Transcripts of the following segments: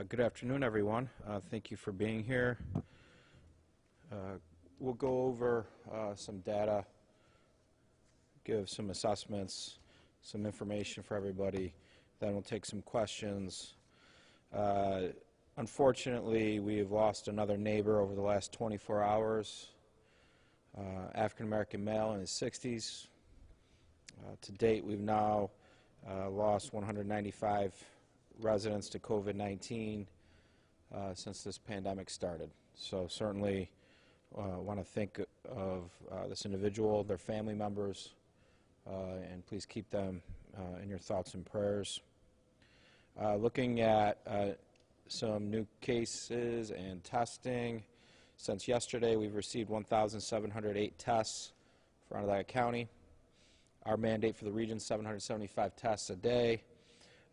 Good afternoon, everyone. Thank you for being here. We'll go over some data, give some assessments, some information for everybody. Then we'll take some questions. Unfortunately, we have lost another neighbor over the last 24 hours, African-American male in his 60s. To date, we've now lost 195 residents to COVID-19 since this pandemic started. So certainly want to think of this individual, their family members, and please keep them in your thoughts and prayers. Looking at some new cases and testing. Since yesterday, we've received 1,708 tests for Onondaga County. Our mandate for the region, 775 tests a day.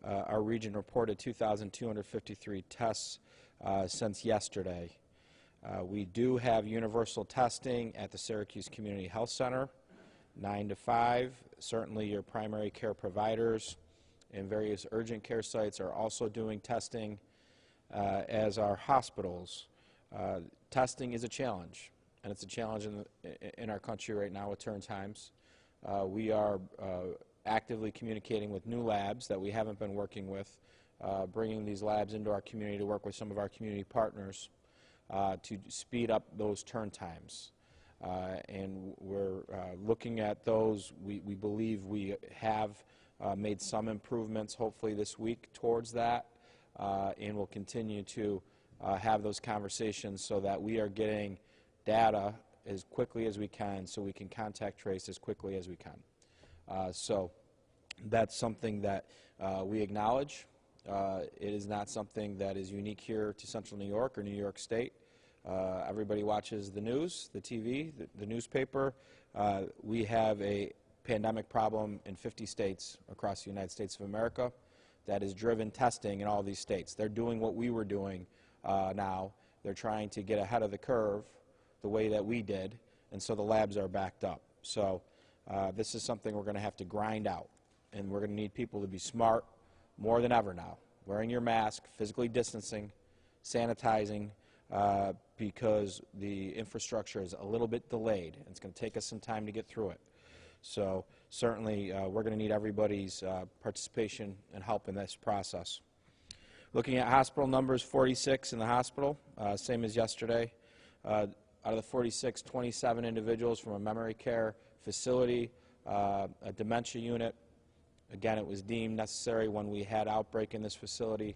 Our region reported 2,253 tests since yesterday. We do have universal testing at the Syracuse Community Health Center, 9 to 5. Certainly your primary care providers and various urgent care sites are also doing testing, as are hospitals. Testing is a challenge, and it's a challenge in our country right now with turn times. We are actively communicating with new labs that we haven't been working with, bringing these labs into our community to work with some of our community partners to speed up those turn times. And we're looking at those. We believe we have made some improvements, hopefully this week, towards that, and we'll continue to have those conversations so that we are getting data as quickly as we can so we can contact trace as quickly as we can. So that's something that we acknowledge. It is not something that is unique here to Central New York or New York State. Everybody watches the news, the TV, the newspaper. We have a pandemic problem in 50 states across the United States of America that has driven testing in all these states. They're doing what we were doing now. They're trying to get ahead of the curve the way that we did, and so the labs are backed up. So this is something we're going to have to grind out, and we're going to need people to be smart more than ever now, wearing your mask, physically distancing, sanitizing, because the infrastructure is a little bit delayed. It's going to take us some time to get through it. So certainly we're going to need everybody's participation and help in this process. Looking at hospital numbers, 46 in the hospital, same as yesterday. Out of the 46, 27 individuals from a memory care facility, a dementia unit. Again, it was deemed necessary when we had outbreak in this facility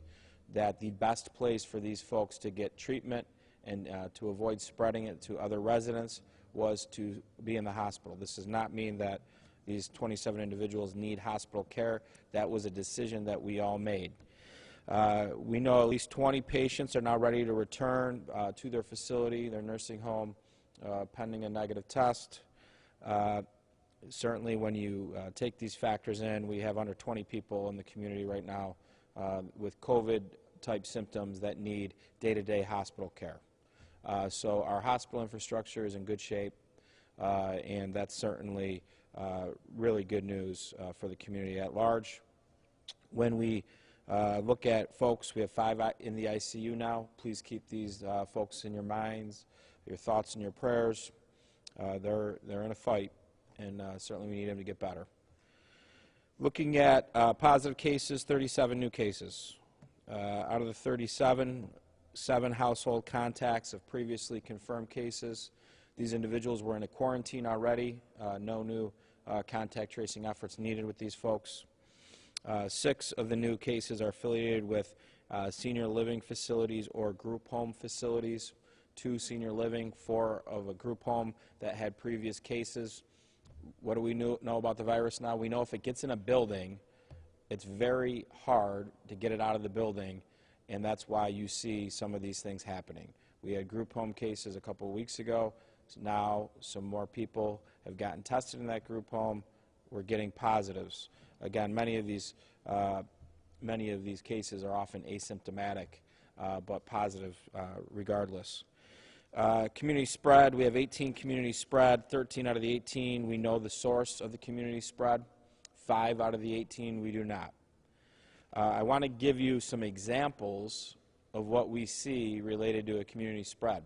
that the best place for these folks to get treatment and to avoid spreading it to other residents was to be in the hospital. This does not mean that these 27 individuals need hospital care. That was a decision that we all made. We know at least 20 patients are now ready to return to their facility, their nursing home, pending a negative test. Certainly when you take these factors in, we have under 20 people in the community right now with COVID-type symptoms that need day-to-day hospital care. So our hospital infrastructure is in good shape, and that's certainly really good news for the community at large. When we look at folks, we have 5 in the ICU now. Please keep these folks in your minds, your thoughts and your prayers. They're in a fight, and certainly we need them to get better. Looking at positive cases, 37 new cases. Out of the 37, 7 household contacts of previously confirmed cases. These individuals were in a quarantine already. No new contact tracing efforts needed with these folks. 6 of the new cases are affiliated with senior living facilities or group home facilities. 2 senior living, 4 of a group home that had previous cases. What do we know about the virus now? We know if it gets in a building, it's very hard to get it out of the building, and that's why you see some of these things happening. We had group home cases a couple of weeks ago. Now some more people have gotten tested in that group home. We're getting positives. Again, many of these cases are often asymptomatic, but positive regardless. Community spread, we have 18 community spread, 13 out of the 18 we know the source of the community spread, 5 out of the 18 we do not. I want to give you some examples of what we see related to a community spread.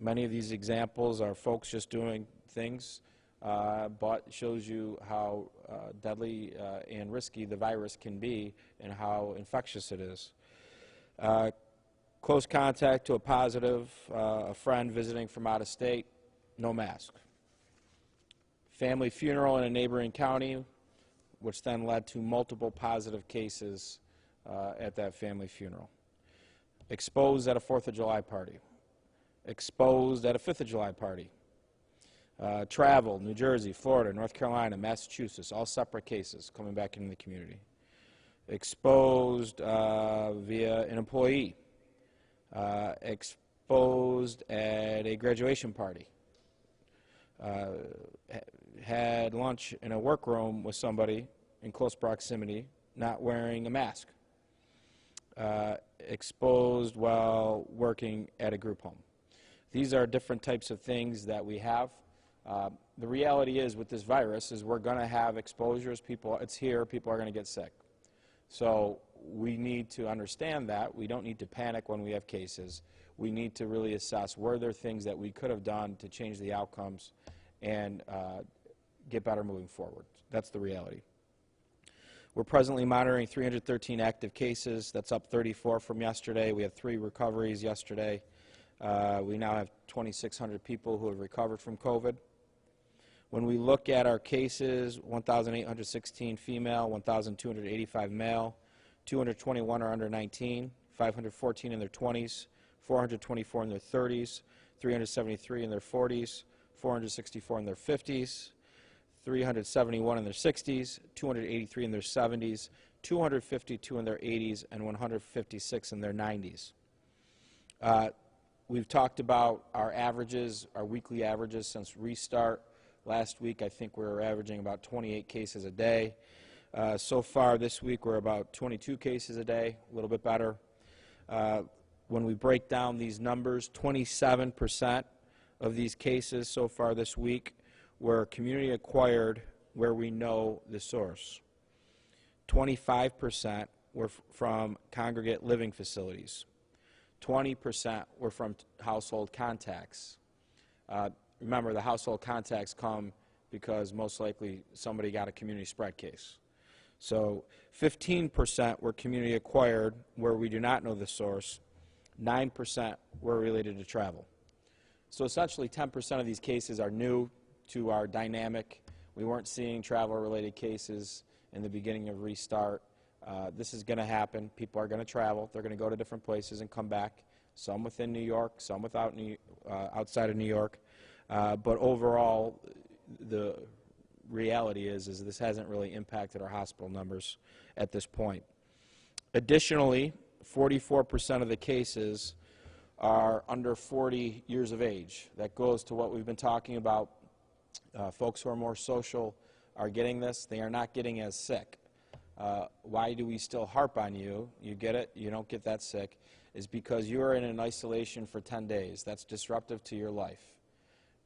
Many of these examples are folks just doing things, but shows you how deadly and risky the virus can be and how infectious it is. Close contact to a positive, a friend visiting from out of state, no mask. Family funeral in a neighboring county, which then led to multiple positive cases at that family funeral. Exposed at a 4th of July party. Exposed at a 5th of July party. Travel, New Jersey, Florida, North Carolina, Massachusetts, all separate cases coming back into the community. Exposed via an employee. Exposed at a graduation party. Had lunch in a workroom with somebody in close proximity, not wearing a mask. Exposed while working at a group home. These are different types of things that we have. The reality is with this virus is we're going to have exposures. It's here. People are going to get sick. So we need to understand that. We don't need to panic when we have cases. We need to really assess were there things that we could have done to change the outcomes and get better moving forward. That's the reality. We're presently monitoring 313 active cases. That's up 34 from yesterday. We had 3 recoveries yesterday. We now have 2,600 people who have recovered from COVID. When we look at our cases, 1,816 female, 1,285 male, 221 are under 19, 514 in their 20s, 424 in their 30s, 373 in their 40s, 464 in their 50s, 371 in their 60s, 283 in their 70s, 252 in their 80s, and 156 in their 90s. We've talked about our averages, our weekly averages since restart. Last week, I think we were averaging about 28 cases a day. So far this week, we're about 22 cases a day, a little bit better. When we break down these numbers, 27% of these cases so far this week were community acquired where we know the source. 25% were from congregate living facilities. 20% were from household contacts. Remember, the household contacts come because most likely somebody got a community spread case. So 15% were community acquired where we do not know the source. 9% were related to travel. So essentially 10% of these cases are new to our dynamic. We weren't seeing travel-related cases in the beginning of restart. This is going to happen. People are going to travel. They're going to go to different places and come back, some within New York, some outside of New York. But overall, the reality is this hasn't really impacted our hospital numbers at this point. Additionally, 44% of the cases are under 40 years of age. That goes to what we've been talking about. Folks who are more social are getting this. They are not getting as sick. Why do we still harp on you? You get it, you don't get that sick, is because you are in an isolation for 10 days. That's disruptive to your life.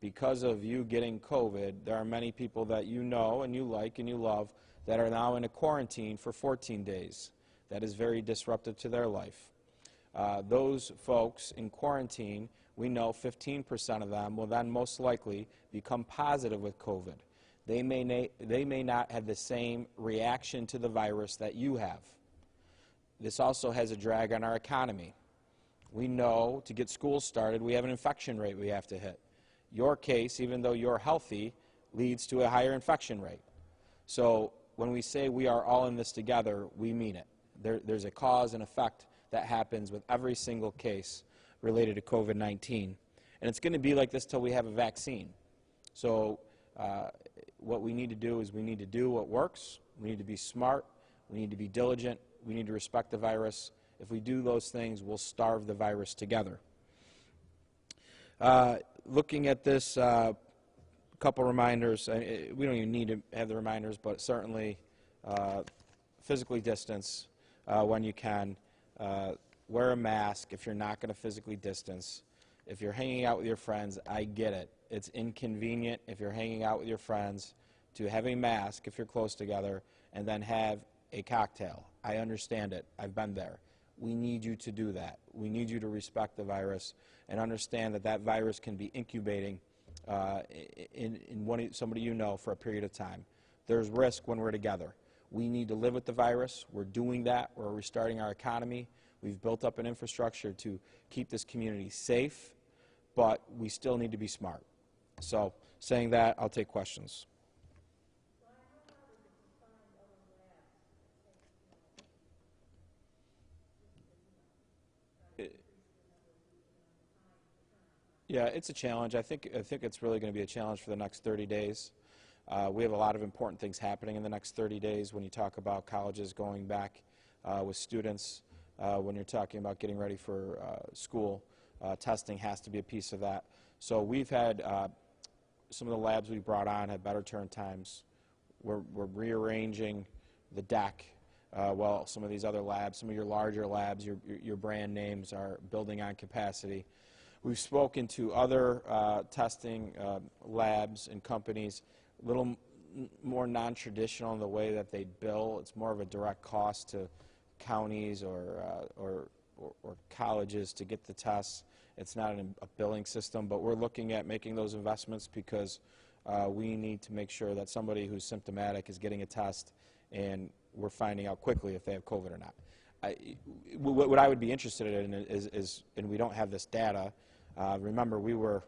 Because of you getting COVID, there are many people that you know and you like and you love that are now in a quarantine for 14 days. That is very disruptive to their life. Those folks in quarantine, we know 15% of them will then most likely become positive with COVID. They may not have the same reaction to the virus that you have. This also has a drag on our economy. We know to get school started, we have an infection rate we have to hit. Your case, even though you're healthy, leads to a higher infection rate. So when we say we are all in this together, we mean it. There's a cause and effect that happens with every single case related to COVID-19. And it's going to be like this till we have a vaccine. So what we need to do is we need to do what works. We need to be smart. We need to be diligent. We need to respect the virus. If we do those things, we'll starve the virus together. Looking at this, couple reminders. We don't even need to have the reminders, but certainly physically distance when you can. Wear a mask if you're not going to physically distance. If you're hanging out with your friends, I get it. It's inconvenient if you're hanging out with your friends to have a mask if you're close together and then have a cocktail. I understand it. I've been there. We need you to do that. We need you to respect the virus and understand that that virus can be incubating in somebody you know for a period of time. There's risk when we're together. We need to live with the virus. We're doing that. We're restarting our economy. We've built up an infrastructure to keep this community safe, but we still need to be smart. So, saying that, I'll take questions. Yeah, it's a challenge. I think it's really going to be a challenge for the next 30 days. We have a lot of important things happening in the next 30 days when you talk about colleges going back with students, when you're talking about getting ready for school. Testing has to be a piece of that. So we've had some of the labs we brought on have better turn times. We're rearranging the deck. Well, some of these other labs, some of your larger labs, your brand names are building on capacity. We've spoken to other testing labs and companies, a little more non-traditional in the way that they bill. It's more of a direct cost to counties or colleges to get the tests. It's not a billing system, but we're looking at making those investments because we need to make sure that somebody who's symptomatic is getting a test and we're finding out quickly if they have COVID or not. What I would be interested in is, and we don't have this data, remember we were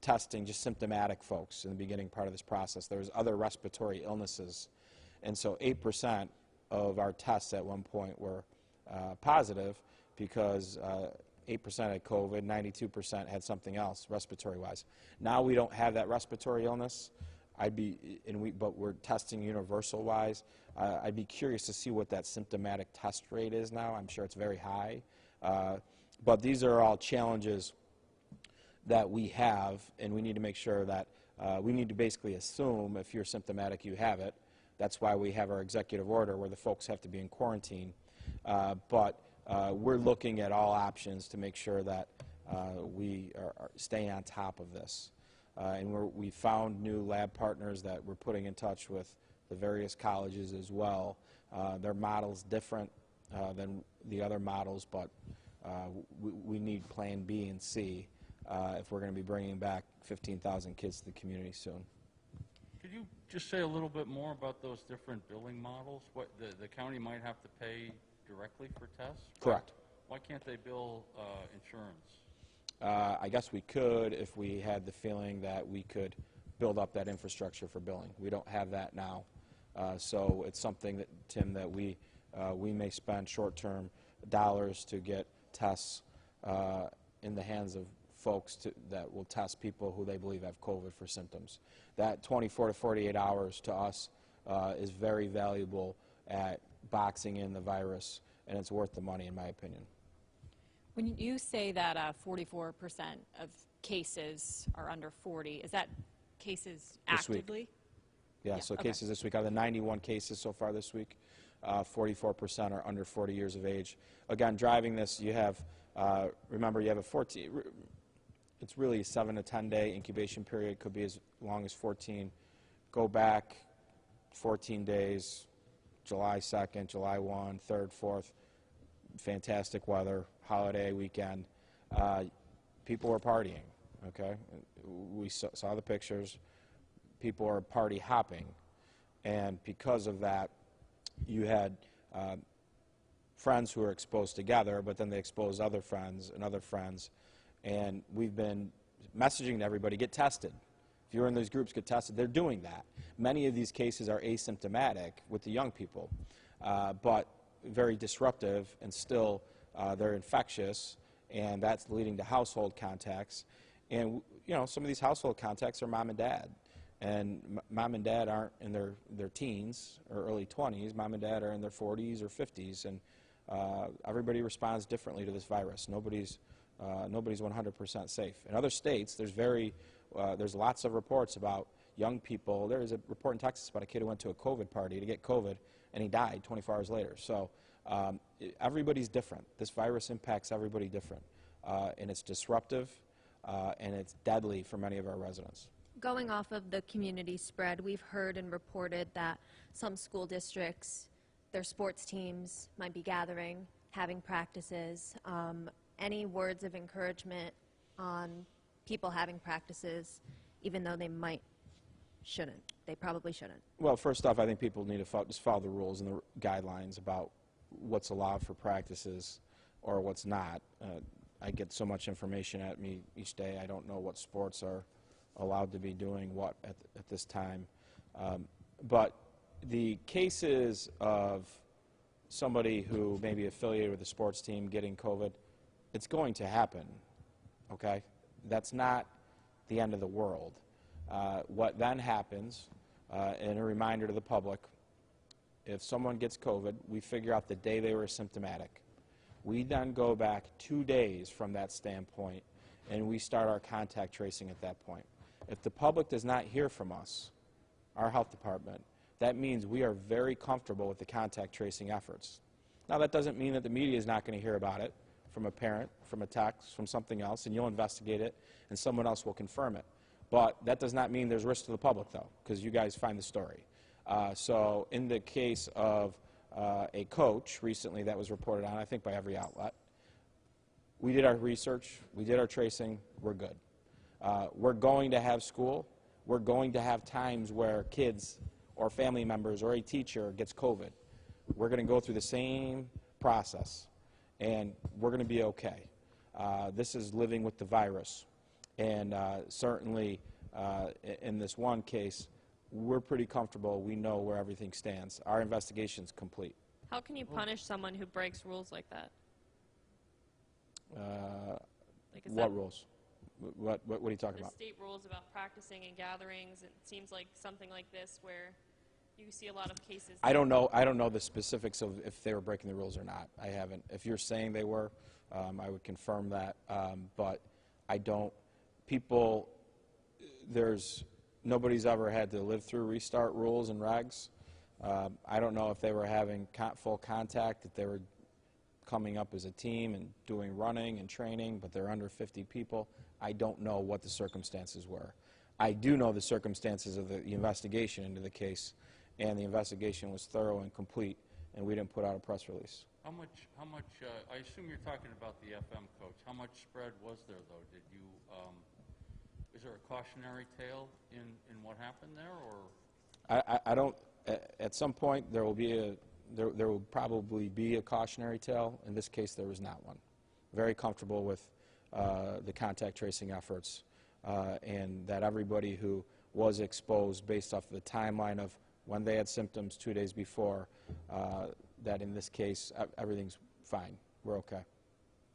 testing just symptomatic folks in the beginning part of this process. There was other respiratory illnesses, and so 8% of our tests at one point were positive because 8% had COVID, 92% had something else respiratory-wise. Now we don't have that respiratory illness. But we're testing universal-wise. I'd be curious to see what that symptomatic test rate is now. I'm sure it's very high. But these are all challenges that we have, and we need to make sure that we need to basically assume if you're symptomatic, you have it. That's why we have our executive order where the folks have to be in quarantine. But we're looking at all options to make sure that we are staying on top of this. And we found new lab partners that we're putting in touch with the various colleges as well. Their model's different than the other models, but we need plan B and C if we're going to be bringing back 15,000 kids to the community soon. Could you just say a little bit more about those different billing models? What the county might have to pay directly for tests? Correct. Why can't they bill insurance? I guess we could if we had the feeling that we could build up that infrastructure for billing. We don't have that now. So it's something that, Tim, that we may spend short-term dollars to get tests in the hands of folks that will test people who they believe have COVID for symptoms. That 24 to 48 hours to us is very valuable at boxing in the virus, and it's worth the money in my opinion. When you say that 44% of cases are under 40, is that cases actively? Yeah, so okay. Cases this week, out of the 91 cases so far this week, 44% are under 40 years of age. Again, driving this, you have, remember, you have it's really a 7 to 10 day incubation period, could be as long as 14. Go back 14 days, July 2nd, July 1, 3rd, 4th, fantastic weather, holiday weekend. People were partying, okay? We saw the pictures. People are party hopping. And because of that, you had friends who were exposed together, but then they exposed other friends and other friends. And we've been messaging to everybody, get tested. If you're in those groups, get tested. They're doing that. Many of these cases are asymptomatic with the young people, but very disruptive, and still they're infectious, and that's leading to household contacts. And you know, some of these household contacts are mom and dad, and mom and dad aren't in their teens or early 20s. Mom and dad are in their 40s or 50s, and everybody responds differently to this virus. Nobody's 100% safe. In other states, there's lots of reports about young people. There is a report in Texas about a kid who went to a COVID party to get COVID, and he died 24 hours later. So everybody's different. This virus impacts everybody different, and it's disruptive, and it's deadly for many of our residents. Going off of the community spread, we've heard and reported that some school districts, their sports teams might be gathering. having practices. Any words of encouragement on people having practices, even though they shouldn't. They probably shouldn't. Well, first off, I think people need to just follow the rules and the guidelines about what's allowed for practices or what's not. I get so much information at me each day. I don't know what sports are allowed to be doing what at this time. But the cases of somebody who may be affiliated with a sports team getting COVID, it's going to happen, okay? That's not the end of the world. What then happens, and a reminder to the public, if someone gets COVID, we figure out the day they were symptomatic. We then go back 2 days from that standpoint, and we start our contact tracing at that point. If the public does not hear from us, our health department, that means we are very comfortable with the contact tracing efforts. Now, that doesn't mean that the media is not going to hear about it from a parent, from a text, from something else, and you'll investigate it, and someone else will confirm it. But that does not mean there's risk to the public, though, because you guys find the story. So in the case of a coach recently that was reported on, I think by every outlet, we did our research, we did our tracing, we're good. We're going to have school. We're going to have times where kids or family members or a teacher gets COVID. We're going to go through the same process, and we're going to be okay. This is living with the virus. And certainly in this one case, we're pretty comfortable. We know where everything stands. Our investigation's complete. How can you punish someone who breaks rules like that? What rules? What are you talking The about? state rules about practicing and gatherings. It seems like something like this where you see a lot of cases. I don't know the specifics of if they were breaking the rules or not. I haven't. If you're saying they were, I would confirm that. But I don't. People, nobody's ever had to live through restart rules and regs. I don't know if they were having full contact, if they were coming up as a team and doing running and training, but they're under 50 people. I don't know what the circumstances were. I do know the circumstances of the investigation into the case, and the investigation was thorough and complete, and we didn't put out a press release. How much, I assume you're talking about the FM coach. How much spread was there, though? Did you, is there a cautionary tale in what happened there, or? I don't, at some point there will probably be a cautionary tale. In this case, there was not one. Very comfortable with the contact tracing efforts, and that everybody who was exposed based off the timeline of when they had symptoms 2 days before, that in this case, everything's fine. We're okay.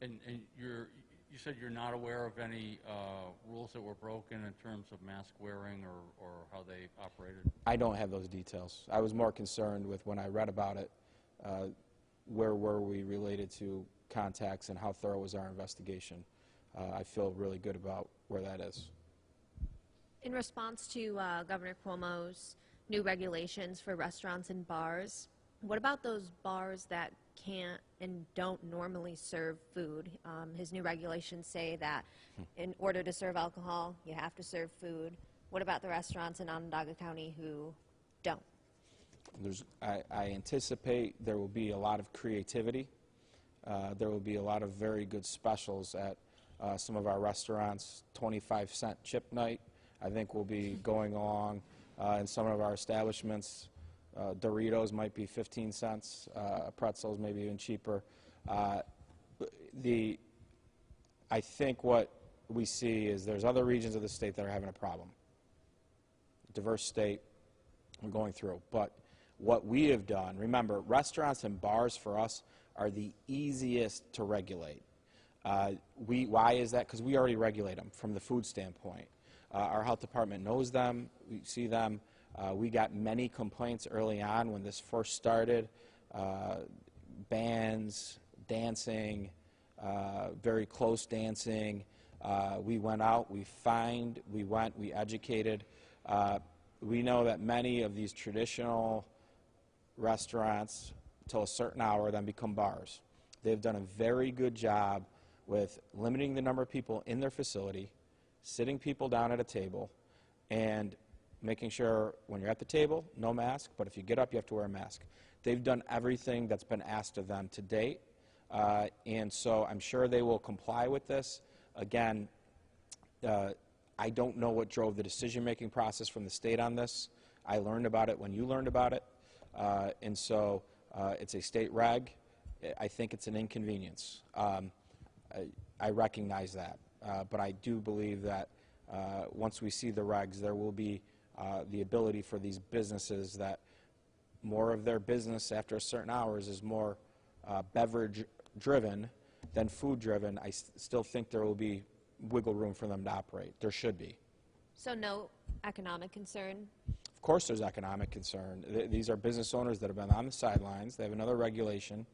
And you said you're not aware of any rules that were broken in terms of mask wearing or how they operated? I don't have those details. I was more concerned with when I read about it, where were we related to contacts and how thorough was our investigation. I feel really good about where that is. In response to Governor Cuomo's new regulations for restaurants and bars, what about those bars that can't and don't normally serve food? His new regulations say that in order to serve alcohol, you have to serve food. What about the restaurants in Onondaga County who don't? I anticipate there will be a lot of creativity. There will be a lot of very good specials at some of our restaurants. 25-cent chip night, I think, will be going along in some of our establishments. Doritos might be 15 cents, pretzels maybe even cheaper. I think what we see is there's other regions of the state that are having a problem. Diverse state, we're going through. But what we have done, remember, restaurants and bars for us are the easiest to regulate. Why is that? Because we already regulate them from the food standpoint. Our health department knows them, we see them. We got many complaints early on when this first started. Bands, dancing, very close dancing. We went out, we fined, we educated. We know that many of these traditional restaurants, till a certain hour, then become bars. They've done a very good job with limiting the number of people in their facility, sitting people down at a table, and making sure when you're at the table, no mask, but if you get up, you have to wear a mask. They've done everything that's been asked of them to date. And so I'm sure they will comply with this. Again, I don't know what drove the decision-making process from the state on this. I learned about it when you learned about it. And so it's a state reg. I think it's an inconvenience. I recognize that. But I do believe that once we see the regs, there will be the ability for these businesses that more of their business after certain hours is more beverage-driven than food-driven. I still think there will be wiggle room for them to operate. There should be. So no economic concern? Of course there's economic concern. These are business owners that have been on the sidelines. They have another regulation.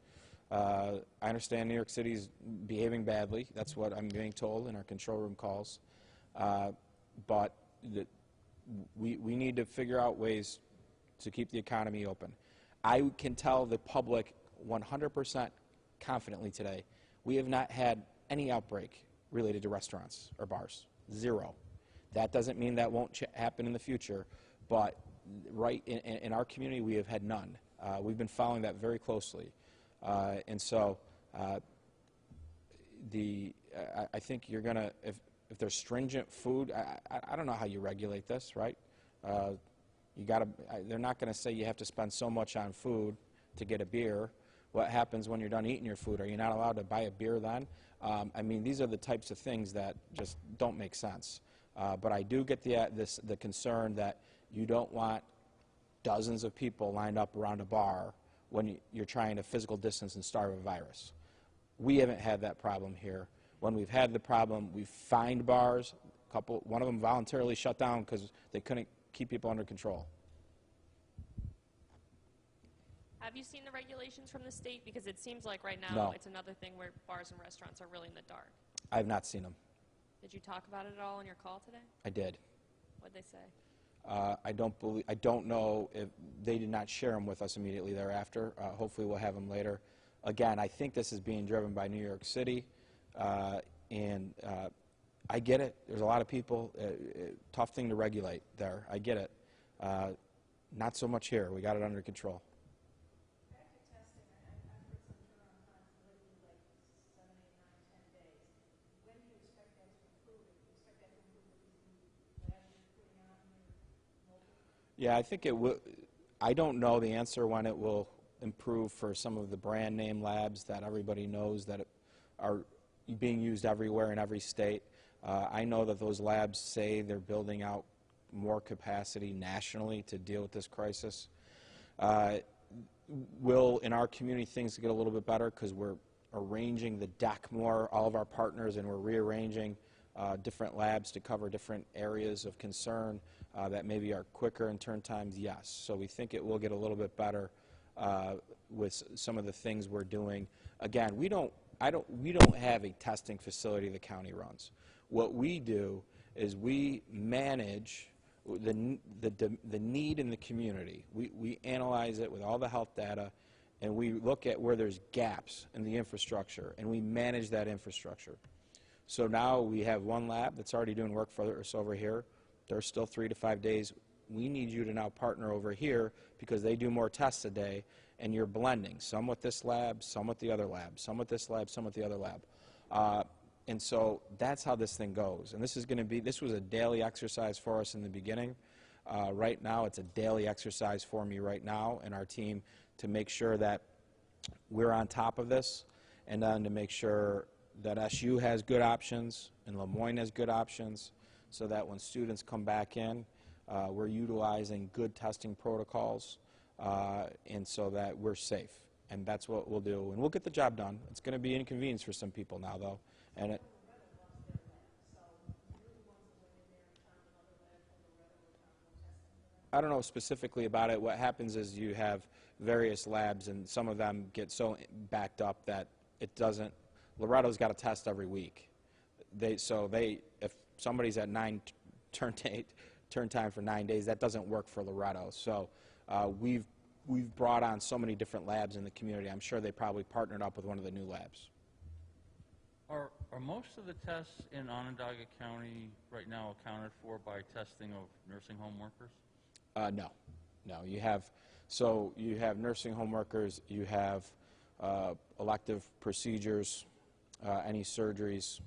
I understand New York City's behaving badly. That's what I'm being told in our control room calls. But we need to figure out ways to keep the economy open. I can tell the public 100% confidently today, we have not had any outbreak related to restaurants or bars. Zero. That doesn't mean that won't happen in the future, but right in our community we have had none. We've been following that very closely. And so I think you're going to, if there's stringent food, I don't know how you regulate this, right? They're not going to say you have to spend so much on food to get a beer. What happens when you're done eating your food? Are you not allowed to buy a beer then? I mean, these are the types of things that just don't make sense. But I do get the concern that you don't want dozens of people lined up around a bar when you're trying to physical distance and starve a virus. We haven't had that problem here. When we've had the problem, we've fined bars. One of them voluntarily shut down because they couldn't keep people under control. Have you seen the regulations from the state? Because it seems like right now No. it's another thing where bars and restaurants are really in the dark. I have not seen them. Did you talk about it at all on your call today? I did. What'd they say? I don't know if they did not share them with us immediately thereafter. Hopefully we'll have them later. Again, I think this is being driven by New York City, and I get it. There's a lot of people. Tough thing to regulate there. I get it. Not so much here. We got it under control. Yeah, I think it will. I don't know the answer when it will improve for some of the brand name labs that everybody knows that are being used everywhere in every state. I know that those labs say they're building out more capacity nationally to deal with this crisis. Will, in our community, things get a little bit better because we're arranging the deck more, all of our partners, and we're rearranging different labs to cover different areas of concern that maybe are quicker in turn times, yes. So we think it will get a little bit better with some of the things we're doing. Again, we don't have a testing facility the county runs. What we do is we manage the need in the community. We analyze it with all the health data, and we look at where there's gaps in the infrastructure, and we manage that infrastructure. So now we have one lab that's already doing work for us over here. There's still 3 to 5 days. We need you to now partner over here because they do more tests a day, and you're blending. Some with this lab, some with the other lab, some with this lab, some with the other lab. And so that's how this thing goes. And this was a daily exercise for us in the beginning. Right now, it's a daily exercise for me right now and our team to make sure that we're on top of this, and then to make sure that SU has good options and Lemoyne has good options, so that when students come back in, we're utilizing good testing protocols, and so that we're safe. And that's what we'll do. And we'll get the job done. It's going to be an inconvenience for some people now, though. And I don't know specifically about it. What happens is you have various labs, and some of them get so backed up that it doesn't. Loretto's got a test every week. If somebody's at 9 turn time for 9 days, that doesn't work for Loretto. So we've brought on so many different labs in the community. I'm sure they probably partnered up with one of the new labs. Are most of the tests in Onondaga County right now accounted for by testing of nursing home workers? No. You have nursing home workers. You have elective procedures, any surgeries.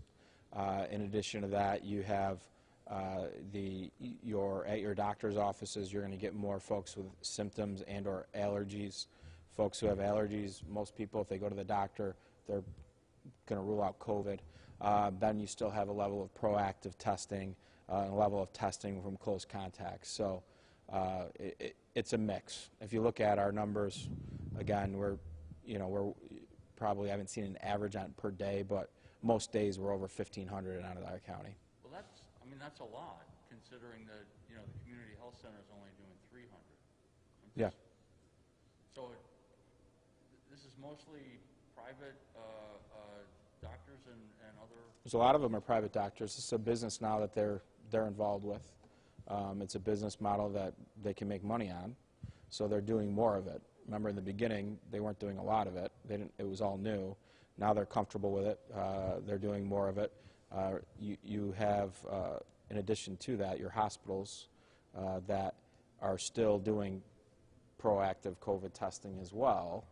In addition to that, you have at your doctor's offices, you're going to get more folks with symptoms and or allergies. Folks who have allergies, most people, if they go to the doctor, they're going to rule out COVID. Then you still have a level of proactive testing and a level of testing from close contacts. So it's a mix. If you look at our numbers, again, we're probably haven't seen an average on per day, but most days we're over 1,500 in Onondaga County. Well, that's a lot, considering that, the community health center is only doing 300. Yeah. So this is mostly private doctors and other... There's a lot of them are private doctors. This is a business now that they're involved with. It's a business model that they can make money on, so they're doing more of it. Remember, in the beginning, they weren't doing a lot of it. It was all new. Now they're comfortable with it. They're doing more of it. You have, in addition to that, your hospitals that are still doing proactive COVID testing as well,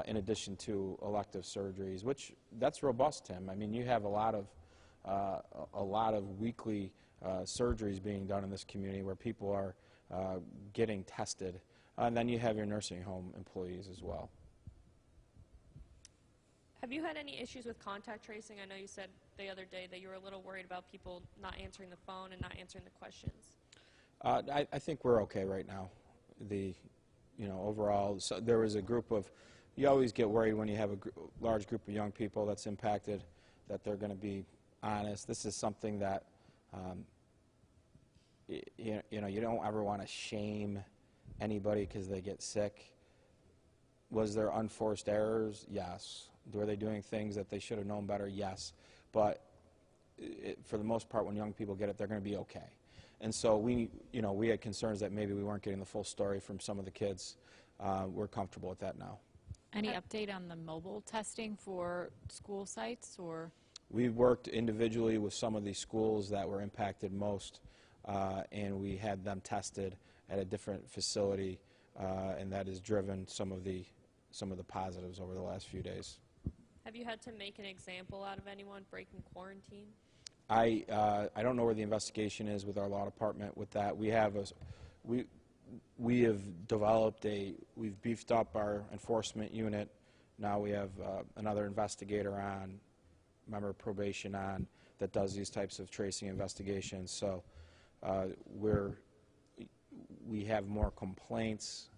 in addition to elective surgeries, which that's robust, Tim. I mean, you have a lot of weekly surgeries being done in this community where people are getting tested. And then you have your nursing home employees as well. Have you had any issues with contact tracing? I know you said the other day that you were a little worried about people not answering the phone and not answering the questions. I think we're okay right now. Overall, so there was a group of, you always get worried when you have a large group of young people that's impacted, that they're going to be honest. This is something that, you don't ever want to shame anybody because they get sick. Was there unforced errors? Yes. Were they doing things that they should have known better? Yes. But for the most part, when young people get it, they're going to be okay. And so we had concerns that maybe we weren't getting the full story from some of the kids. We're comfortable with that now. Any update on the mobile testing for school sites, or? We worked individually with some of the schools that were impacted most, and we had them tested at a different facility, and that has driven some of the positives over the last few days. Have you had to make an example out of anyone breaking quarantine? I don't know where the investigation is with our law department with that. We have we've beefed up our enforcement unit. Now we have another investigator on, member of probation on, that does these types of tracing investigations. So we have more complaints.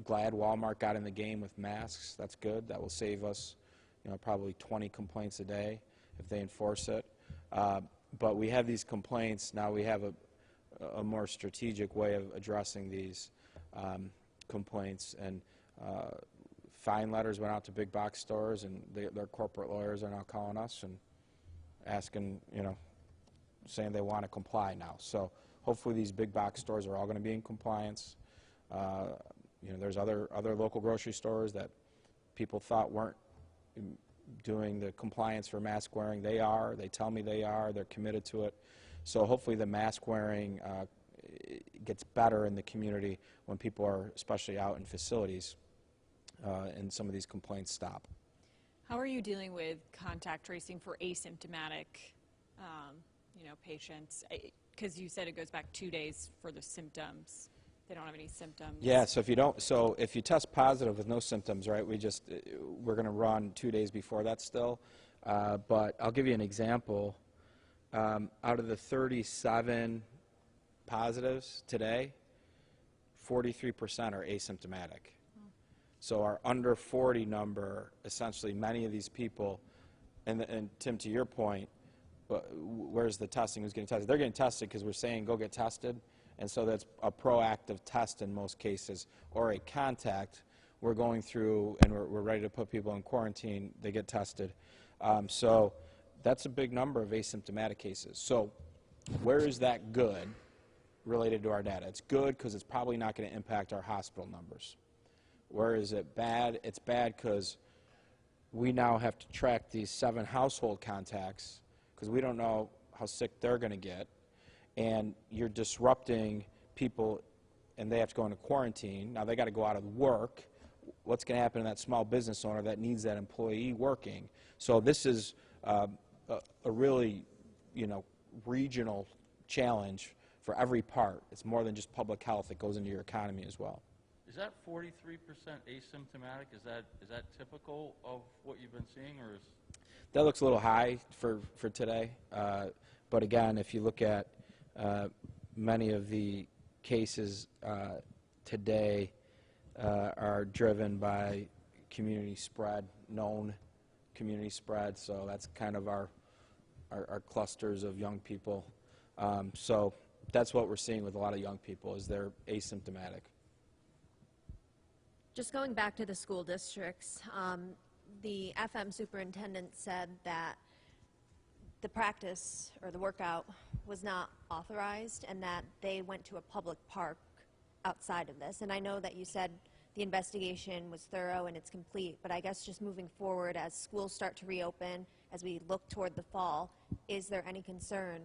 Glad Walmart got in the game with masks. That's good. That will save us, probably 20 complaints a day if they enforce it. But we have these complaints. Now we have a more strategic way of addressing these complaints. And fine letters went out to big box stores, and their corporate lawyers are now calling us and asking, saying they want to comply now. So hopefully these big box stores are all going to be in compliance. There's other local grocery stores that people thought weren't doing the compliance for mask wearing. They are. They tell me they are. They're committed to it. So hopefully the mask wearing gets better in the community when people are especially out in facilities, and some of these complaints stop. How are you dealing with contact tracing for asymptomatic, patients? Because you said it goes back 2 days for the symptoms. They don't have any symptoms. Yeah, so if you test positive with no symptoms, right, we're going to run 2 days before that still. But I'll give you an example. Out of the 37 positives today, 43% are asymptomatic. So our under 40 number, essentially many of these people, and Tim, to your point, where's the testing, who's getting tested? They're getting tested because we're saying go get tested. And so that's a proactive test in most cases, or a contact. We're going through and we're ready to put people in quarantine. They get tested. So that's a big number of asymptomatic cases. So where is that good related to our data? It's good because it's probably not going to impact our hospital numbers. Where is it bad? It's bad because we now have to track these 7 household contacts because we don't know how sick they're going to get. And you're disrupting people, and they have to go into quarantine. Now they got to go out of work, what's going to happen to that small business owner that needs that employee working? So this is a really, regional challenge for every part. It's more than just public health. It goes into your economy as well. Is that 43% asymptomatic? Is that typical of what you've been seeing, or is That looks a little high for today. But again, if you look at many of the cases today are driven by community spread, known community spread. So that's kind of our clusters of young people. So that's what we're seeing with a lot of young people, is they're asymptomatic. Just going back to the school districts, the FM superintendent said that the practice or the workout was not authorized and that they went to a public park outside of this. And I know that you said the investigation was thorough and it's complete, but I guess just moving forward as schools start to reopen, as we look toward the fall, is there any concern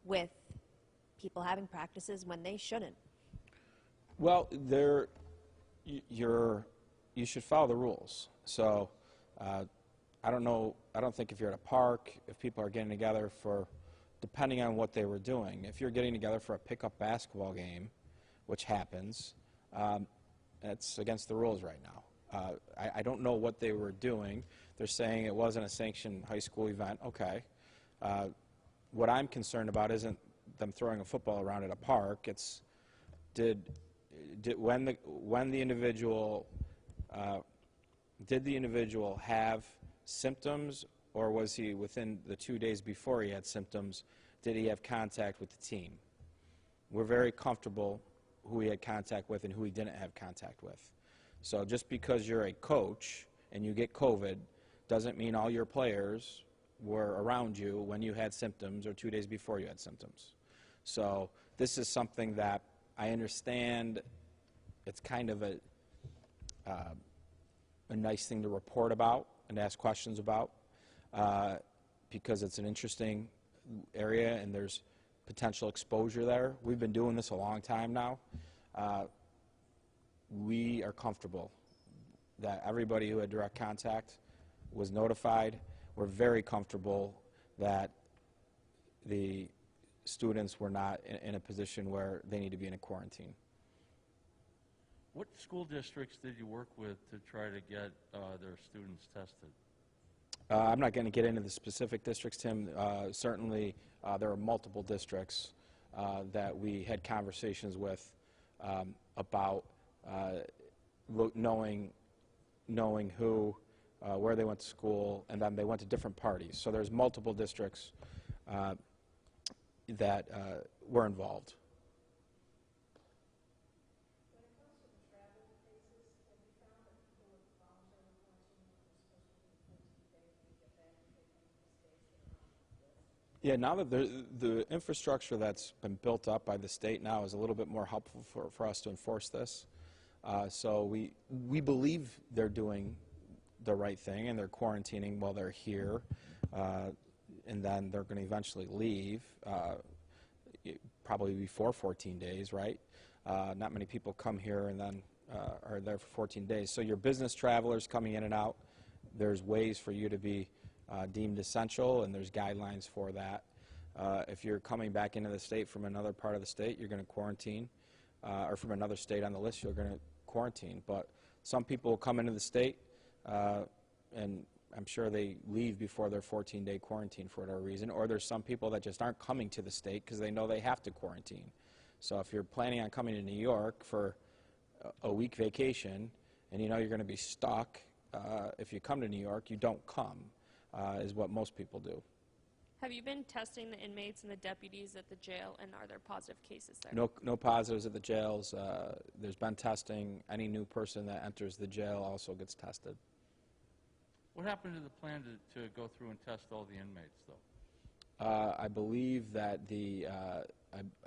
with people having practices when they shouldn't? Well, you should follow the rules. So I don't think if you're at a park, if people are getting together for, depending on what they were doing, if you're getting together for a pickup basketball game, which happens, it's against the rules right now. I don't know what they were doing. They're saying it wasn't a sanctioned high school event. Okay. What I'm concerned about isn't them throwing a football around at a park. It's when the individual did the individual have symptoms, or was he within the 2 days before he had symptoms, did he have contact with the team? We're very comfortable who he had contact with and who he didn't have contact with. So just because you're a coach and you get COVID doesn't mean all your players were around you when you had symptoms or 2 days before you had symptoms. So this is something that I understand. It's kind of a nice thing to report about and ask questions about because it's an interesting area and there's potential exposure there. We've been doing this a long time now. We are comfortable that everybody who had direct contact was notified. We're very comfortable that the students were not in a position where they need to be in a quarantine. what school districts did you work with to try to get their students tested? I'm not going to get into the specific districts, Tim. Certainly, there are multiple districts that we had conversations with about knowing who, where they went to school, and then they went to different parties. So there's multiple districts that were involved. Yeah, now that the infrastructure that's been built up by the state now is a little bit more helpful for us to enforce this. So we believe they're doing the right thing and they're quarantining while they're here, and then they're going to eventually leave, probably before 14 days, right? Not many people come here and then are there for 14 days. So your business travelers coming in and out, there's ways for you to be deemed essential, and there's guidelines for that. If you're coming back into the state from another part of the state, you're going to quarantine, or from another state on the list, you're going to quarantine. But some people come into the state, and I'm sure they leave before their 14-day quarantine for whatever reason, or there's some people that just aren't coming to the state because they know they have to quarantine. So if you're planning on coming to New York for a week vacation, and you know you're going to be stuck, if you come to New York, you don't come. Is what most people do. Have you been testing the inmates and the deputies at the jail, and are there positive cases there? No positives at the jails. There's been testing. Any new person that enters the jail also gets tested. What happened to the plan to go through and test all the inmates, though? I believe that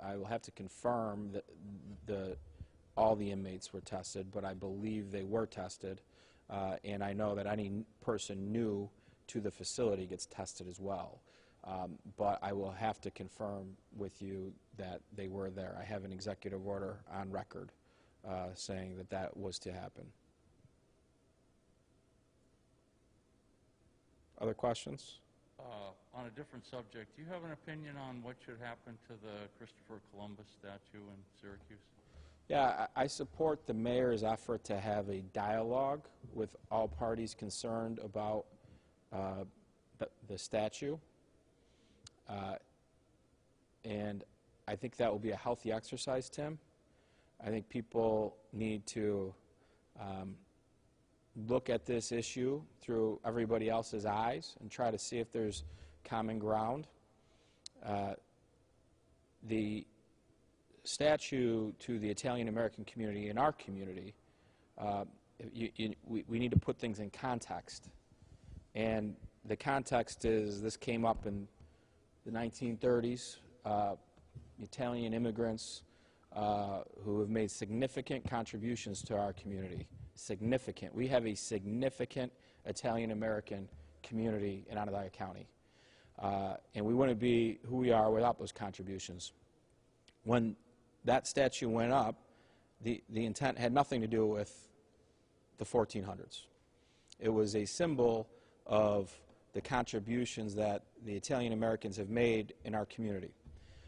I will have to confirm that all the inmates were tested, but I believe they were tested, and I know that any person new to the facility gets tested as well. But I will have to confirm with you that they were there. I have an executive order on record saying that that was to happen. Other questions? On a different subject, do you have an opinion on what should happen to the Christopher Columbus statue in Syracuse? Yeah, I support the mayor's effort to have a dialogue with all parties concerned about the statue. And I think that will be a healthy exercise, Tim. I think people need to look at this issue through everybody else's eyes and try to see if there's common ground. The statue to the Italian-American community in our community, we need to put things in context. And the context is this came up in the 1930s. Italian immigrants who have made significant contributions to our community. Significant. We have a significant Italian-American community in Onondaga County. And we wouldn't be who we are without those contributions. When that statue went up, the intent had nothing to do with the 1400s. It was a symbol of the contributions that the Italian-Americans have made in our community.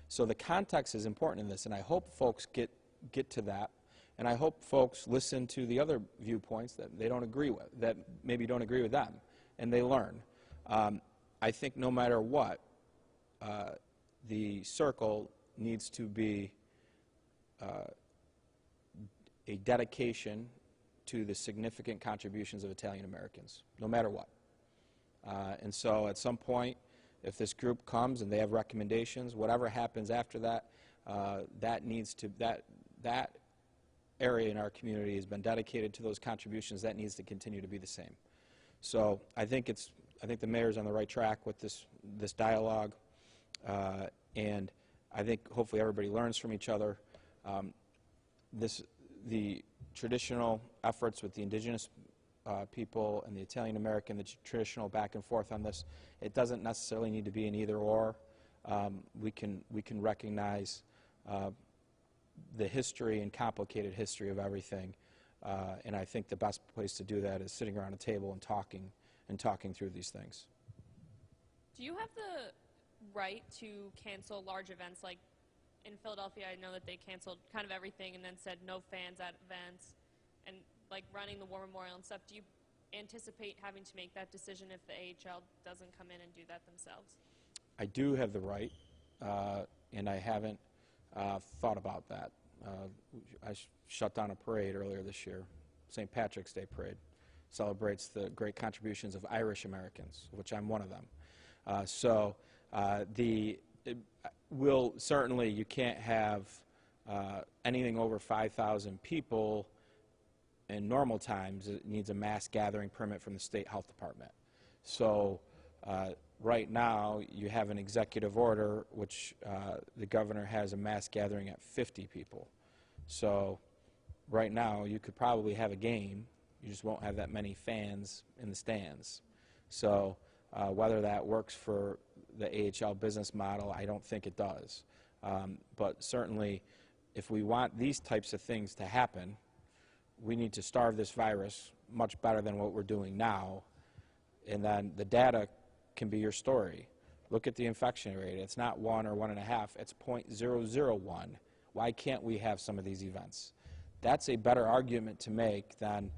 So the context is important in this, and I hope folks get to that, and I hope folks listen to the other viewpoints that they don't agree with, that maybe don't agree with them, and they learn. I think no matter what, the circle needs to be a dedication to the significant contributions of Italian Americans, no matter what. And so at some point, if this group comes and they have recommendations, whatever happens after that, that area in our community has been dedicated to those contributions. That needs to continue to be the same. So I think the mayor's on the right track with this dialogue, and I think hopefully everybody learns from each other. The traditional efforts with the indigenous people and the Italian American, the traditional back and forth on this, it doesn't necessarily need to be an either or. We can recognize the history and complicated history of everything, and I think the best place to do that is sitting around a table and talking through these things. Do you have the right to cancel large events? Like in Philadelphia, I know that they canceled kind of everything and then said no fans at events, and like running the War Memorial and stuff. Do you anticipate having to make that decision if the AHL doesn't come in and do that themselves? I do have the right, and I haven't thought about that. I shut down a parade earlier this year, St. Patrick's Day Parade. Celebrates the great contributions of Irish Americans, which I'm one of them. Certainly you can't have anything over 5,000 people in normal times. It needs a mass gathering permit from the state health department. So right now you have an executive order which the governor has a mass gathering at 50 people. So right now you could probably have a game. You just won't have that many fans in the stands. So whether that works for the AHL business model, I don't think it does. But certainly, if we want these types of things to happen, we need to starve this virus much better than what we're doing now. And then the data can be your story. Look at the infection rate. It's not 1 or 1.5. It's 0.001. Why can't we have some of these events? That's a better argument to make than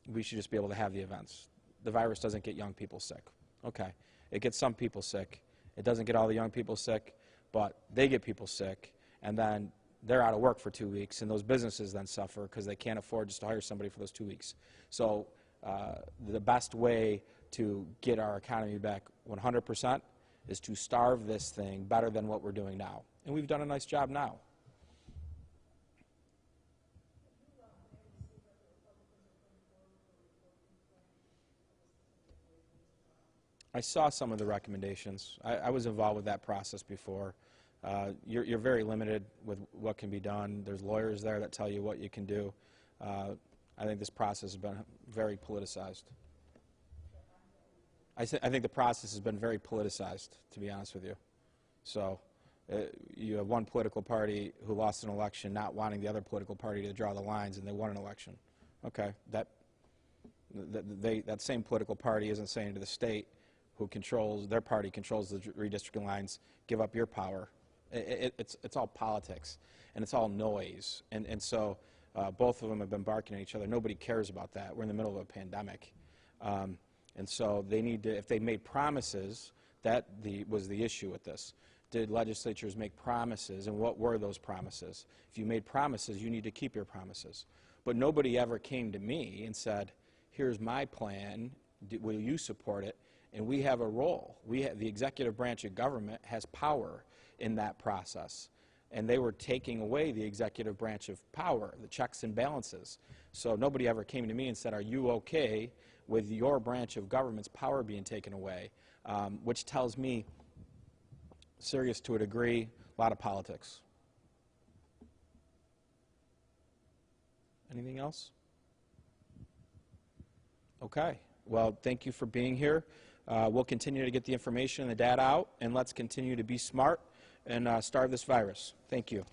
we should just be able to have the events. The virus doesn't get young people sick. Okay, it gets some people sick. It doesn't get all the young people sick, but they get people sick, and then they're out of work for 2 weeks, and those businesses then suffer because they can't afford just to hire somebody for those 2 weeks. So the best way to get our economy back 100% is to starve this thing better than what we're doing now. And we've done a nice job now. I saw some of the recommendations. I was involved with that process before. You're very limited with what can be done. There's lawyers there that tell you what you can do. I think this process has been very politicized. I think the process has been very politicized, to be honest with you. So you have one political party who lost an election not wanting the other political party to draw the lines, and they won an election. Okay, That same political party isn't saying to the state, who controls, their party controls the redistricting lines, give up your power. It's all politics, and it's all noise. And so both of them have been barking at each other. Nobody cares about that. We're in the middle of a pandemic. And so they need to, if they made promises, that was the issue with this. Did legislatures make promises, and what were those promises? If you made promises, you need to keep your promises. But nobody ever came to me and said, here's my plan, will you support it? And we have a role. The executive branch of government has power in that process. And they were taking away the executive branch of power, the checks and balances. So nobody ever came to me and said, are you okay with your branch of government's power being taken away? Which tells me, serious to a degree, a lot of politics. Anything else? Okay. Well, thank you for being here. We'll continue to get the information and the data out, and let's continue to be smart and starve this virus. Thank you.